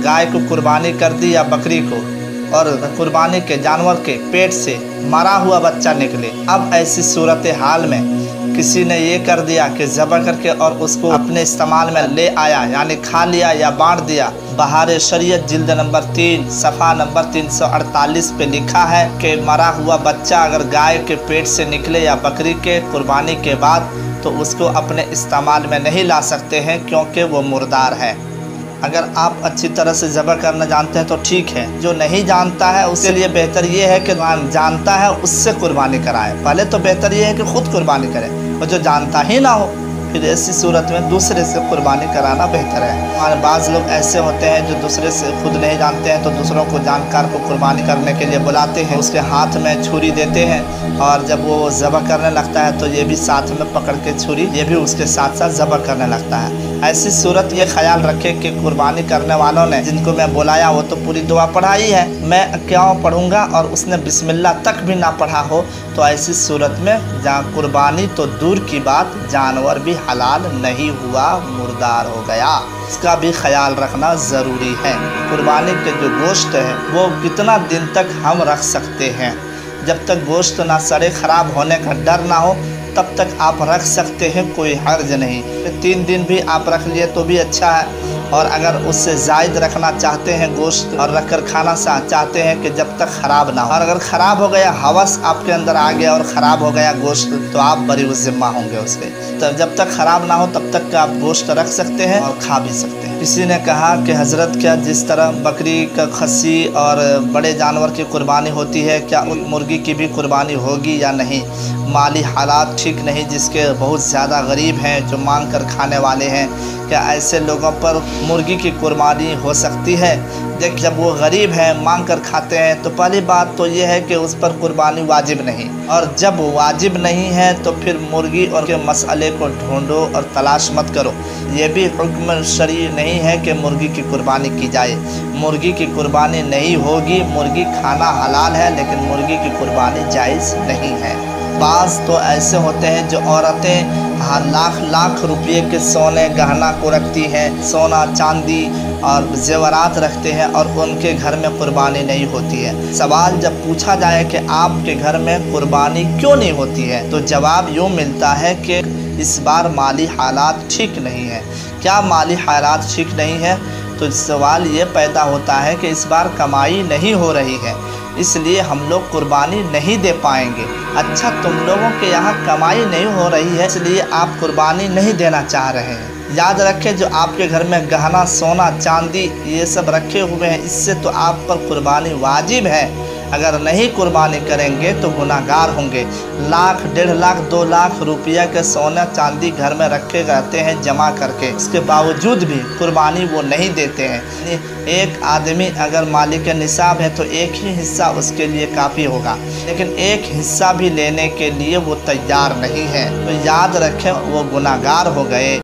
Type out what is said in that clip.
गाय को कुर्बानी कर दी या बकरी को, और कुर्बानी के जानवर के पेट से मरा हुआ बच्चा निकले। अब ऐसी सूरत हाल में किसी ने ये कर दिया कि ज़बह करके और उसको अपने इस्तेमाल में ले आया, यानी खा लिया या बांट दिया। बहार शरीयत जिल्द नंबर 3 सफ़ा नंबर 348 पे लिखा है कि मरा हुआ बच्चा अगर गाय के पेट से निकले या बकरी के कुर्बानी के बाद, तो उसको अपने इस्तेमाल में नहीं ला सकते हैं, क्योंकि वो मुर्दार है। अगर आप अच्छी तरह से ज़बह करना जानते हैं तो ठीक है, जो नहीं जानता है उसके लिए बेहतर ये है कि जानता है उससे कुर्बानी कराए। पहले तो बेहतर ये है कि खुद कुर्बानी करें, और जो जानता ही ना हो फिर ऐसी सूरत में दूसरे से कुर्बानी कराना बेहतर है। हमारे बाज़ लोग ऐसे होते हैं जो दूसरे से खुद नहीं जानते हैं, तो दूसरों को जानकार को कुर्बानी करने के लिए बुलाते हैं, उसके हाथ में छुरी देते हैं, और जब वो ज़बह करने लगता है तो ये भी साथ में पकड़ के छुरी ये भी उसके साथ साथ ज़बह करने लगता है। ऐसी सूरत ये ख्याल रखे कि कुर्बानी करने वालों ने जिनको मैं बुलाया वो तो पूरी दुआ पढ़ाई है, मैं क्यों पढ़ूंगा, और उसने बिस्मिल्लाह तक भी ना पढ़ा हो, तो ऐसी सूरत में जहाँ कुर्बानी तो दूर की बात, जानवर भी हलाल नहीं हुआ, मुर्दार हो गया। इसका भी ख्याल रखना ज़रूरी है। कुर्बानी के जो गोश्त है वो कितना दिन तक हम रख सकते हैं, जब तक गोश्त ना सड़े, ख़राब होने का डर ना हो, तब तक आप रख सकते हैं, कोई हर्ज नहीं। 3 दिन भी आप रख लिए तो भी अच्छा है, और अगर उससे ज़ायद रखना चाहते हैं गोश्त और रख कर खाना चाहते हैं कि जब तक ख़राब ना हो, और अगर ख़राब हो गया, हवस आपके अंदर आ गया और ख़राब हो गया गोश्त, तो आप बरी ज़िम्मा होंगे उसके। तो जब तक ख़राब ना हो तब तक आप गोश्त रख सकते हैं और खा भी सकते हैं। किसी ने कहा कि हज़रत, क्या जिस तरह बकरी का खस्सी और बड़े जानवर की कुर्बानी होती है, क्या उन मुर्गी की भी कुर्बानी होगी या नहीं? माली हालात ठीक नहीं, जिसके बहुत ज़्यादा गरीब हैं, जो मांग कर खाने वाले हैं, क्या ऐसे लोगों पर मुर्गी की कुर्बानी हो सकती है? देख, जब वो गरीब हैं, मांग कर खाते हैं, तो पहली बात तो ये है कि उस पर कुर्बानी वाजिब नहीं, और जब वाजिब नहीं है तो फिर मुर्गी और के मसले को ढूंढो और तलाश मत करो। ये भी हुक्म शरई नहीं है कि मुर्गी की कुर्बानी की जाए। मुर्गी की कुर्बानी नहीं होगी, मुर्गी खाना हलाल है, लेकिन मुर्गी की कुर्बानी जायज़ नहीं है। बाज़ तो ऐसे होते हैं जो औरतें लाख लाख रुपये के सोने गहना को रखती हैं, सोना चांदी और जेवरात रखते हैं, और उनके घर में कुर्बानी नहीं होती है। सवाल जब पूछा जाए कि आपके घर में कुर्बानी क्यों नहीं होती है, तो जवाब यूँ मिलता है कि इस बार माली हालात ठीक नहीं है। क्या माली हालात ठीक नहीं है? तो सवाल ये पैदा होता है कि इस बार कमाई नहीं हो रही है, इसलिए हम लोग कुर्बानी नहीं दे पाएंगे। अच्छा, तुम लोगों के यहाँ कमाई नहीं हो रही है, इसलिए आप कुर्बानी नहीं देना चाह रहे हैं। याद रखें, जो आपके घर में गहना, सोना, चांदी ये सब रखे हुए हैं, इससे तो आप पर कुर्बानी वाजिब है। अगर नहीं कुर्बानी करेंगे तो गुनाहगार होंगे। लाख, 1.5 लाख, 2 लाख रुपया के सोना चांदी घर में रखे रहते हैं जमा करके, इसके बावजूद भी कुर्बानी वो नहीं देते हैं। एक आदमी अगर मालिक निसाब है तो एक ही हिस्सा उसके लिए काफ़ी होगा, लेकिन एक हिस्सा भी लेने के लिए वो तैयार नहीं है, तो याद रखें वो गुनाहगार हो गए।